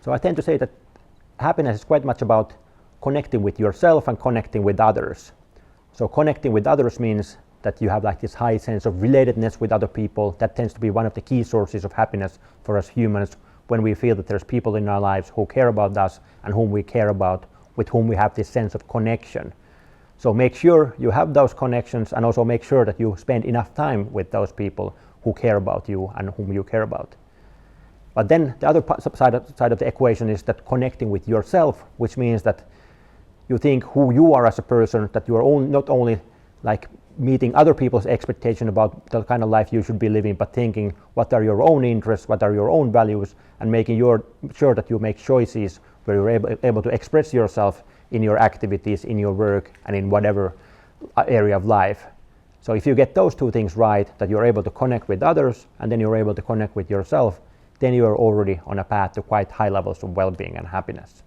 So I tend to say that happiness is quite much about connecting with yourself and connecting with others. So connecting with others means that you have like this high sense of relatedness with other people. That tends to be one of the key sources of happiness for us humans, when we feel that there's people in our lives who care about us and whom we care about, with whom we have this sense of connection. So make sure you have those connections, and also make sure that you spend enough time with those people who care about you and whom you care about. But then the other side of the equation is that connecting with yourself, which means that you think who you are as a person, that you are not only like meeting other people's expectation about the kind of life you should be living, but thinking what are your own interests, what are your own values, and making sure that you make choices where you're able to express yourself in your activities, in your work, and in whatever area of life. So if you get those two things right, that you're able to connect with others and then you're able to connect with yourself, then you are already on a path to quite high levels of well-being and happiness.